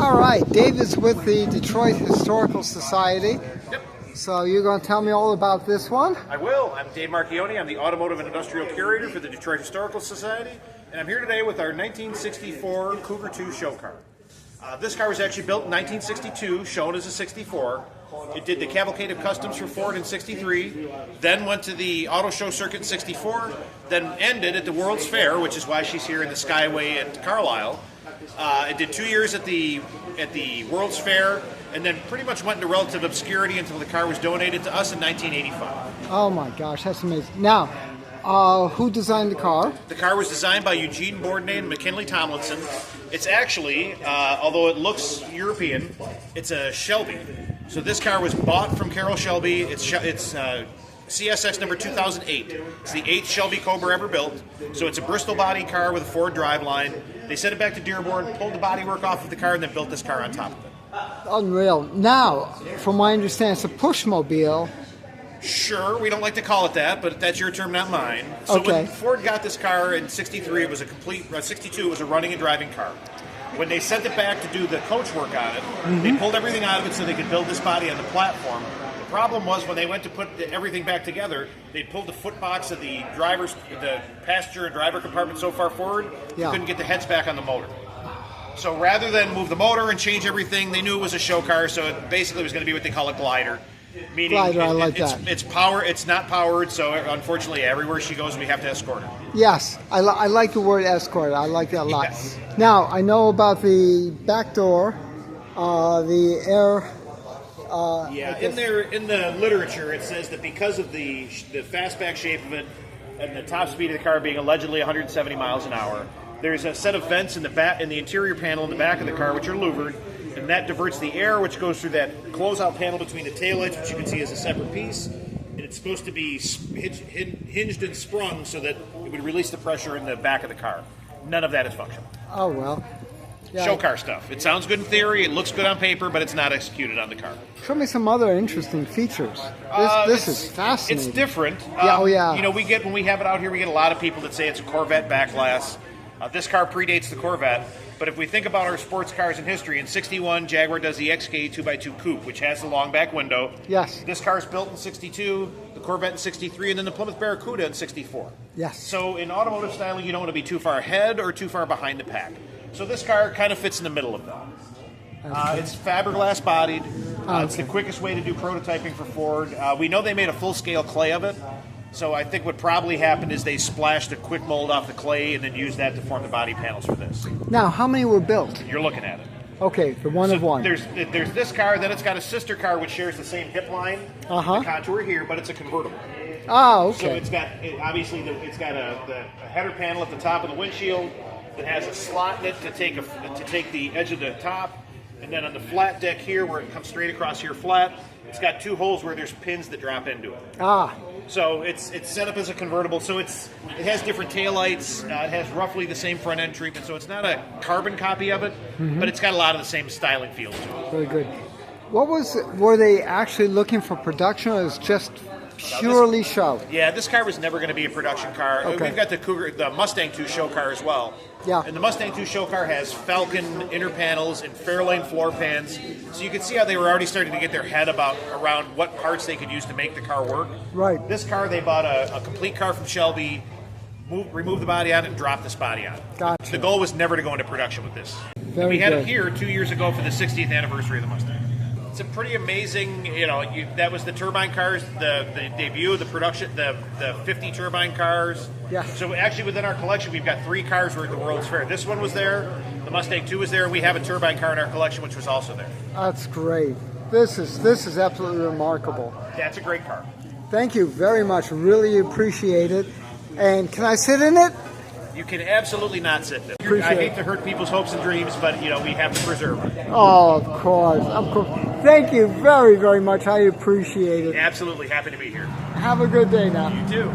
All right, Dave is with the Detroit Historical Society. Yep. So you're going to tell me all about this one? I will. I'm Dave Marchione. I'm the Automotive and Industrial Curator for the Detroit Historical Society, and I'm here today with our 1964 Cougar 2 show car. This car was actually built in 1962, shown as a 64. It did the Cavalcade of Customs for Ford in 63, then went to the auto show circuit in 64, then ended at the World's Fair, which is why she's here in the Skyway at Carlisle. It did 2 years at the World's Fair, and then pretty much went into relative obscurity until the car was donated to us in 1985. Oh my gosh, that's amazing. Now, who designed the car? The car was designed by Eugene Bourdonnais and McKinley Tomlinson. It's actually, although it looks European, it's a Shelby. So this car was bought from Carroll Shelby. It's CSX number 2008. It's the 8th Shelby Cobra ever built. So it's a Bristol body car with a Ford driveline. They sent it back to Dearborn, pulled the bodywork off of the car, and then built this car on top of it. Unreal. Now, from my understanding, it's a pushmobile. Sure, we don't like to call it that, but that's your term, not mine. So Okay. when Ford got this car in 63, it was a complete, 62, it was a running and driving car. When they sent it back to do the coach work on it, they pulled everything out of it so they could build this body on the platform. The problem was when they went to put everything back together, they pulled the footbox of the passenger and driver compartment so far forward, you couldn't get the heads back on the motor. So rather than move the motor and change everything, they knew it was a show car, so it basically was going to be what they call a glider. Meaning Glider, I like that. It's not powered, so unfortunately everywhere she goes we have to escort her. Yes, I like the word escort. I like that a lot. Yes. Now, I know about the back door, the air... in the literature it says that because of the fastback shape of it and the top speed of the car being allegedly 170 miles an hour, there's a set of vents in the interior panel in the back of the car which are louvered, and that diverts the air which goes through that closeout panel between the taillights, which you can see as a separate piece, and it's supposed to be hinged and sprung so that it would release the pressure in the back of the car. None of that is functional. Oh, well. Yeah. Show car stuff. It sounds good in theory, it looks good on paper, but it's not executed on the car. Show me some other interesting features. This is fascinating. It's different. Yeah. You know, when we have it out here, we get a lot of people that say it's a Corvette backlash. This car predates the Corvette, but if we think about our sports cars in history, in 61, Jaguar does the XK 2x2 Coupe, which has the long back window. Yes. This car is built in 62, the Corvette in 63, and then the Plymouth Barracuda in 64. Yes. So in automotive styling, you don't want to be too far ahead or too far behind the pack. So this car kind of fits in the middle of that. It's fiberglass bodied. It's the quickest way to do prototyping for Ford. We know they made a full-scale clay of it. So I think what probably happened is they splashed a quick mold off the clay and then used that to form the body panels for this. Now, how many were built? You're looking at it. Okay, the one of one. There's this car, then it's got a sister car which shares the same hip line, the contour here, but it's a convertible. Oh, okay. So it's got, obviously, it's got a header panel at the top of the windshield that has a slot in it to take the edge of the top, and then on the flat deck here, where it comes straight across here flat, it's got 2 holes where there's pins that drop into it. So it's set up as a convertible. So it has different taillights. It has roughly the same front end treatment. So it's not a carbon copy of it, but it's got a lot of the same styling feel to it. Very good. Were they actually looking for production, or is just purely show? Yeah, this car was never going to be a production car. Okay. We've got the Mustang 2 show car as well. Yeah. And the Mustang 2 show car has Falcon inner panels and Fairlane floor pans. So you can see how they were already starting to get their head around what parts they could use to make the car work. Right. This car, they bought a complete car from Shelby, removed the body on it, and dropped this body on it. Gotcha. The goal was never to go into production with this. Very we had good. it here 2 years ago for the 60th anniversary of the Mustang. It's a pretty amazing, that was the turbine cars, the debut of the production, the 50 turbine cars. Yeah. So actually within our collection, we've got 3 cars were at the World's Fair. This one was there, the Mustang 2 was there, and we have a turbine car in our collection, which was also there. That's great. This is absolutely remarkable. That's a great car. Thank you very much. Really appreciate it. And can I sit in it? You can absolutely not sit there. Appreciate I hate to hurt people's hopes and dreams, but we have to preserve them. Oh, of course. Thank you very, very much. I appreciate it. Absolutely happy to be here. Have a good day now. You too.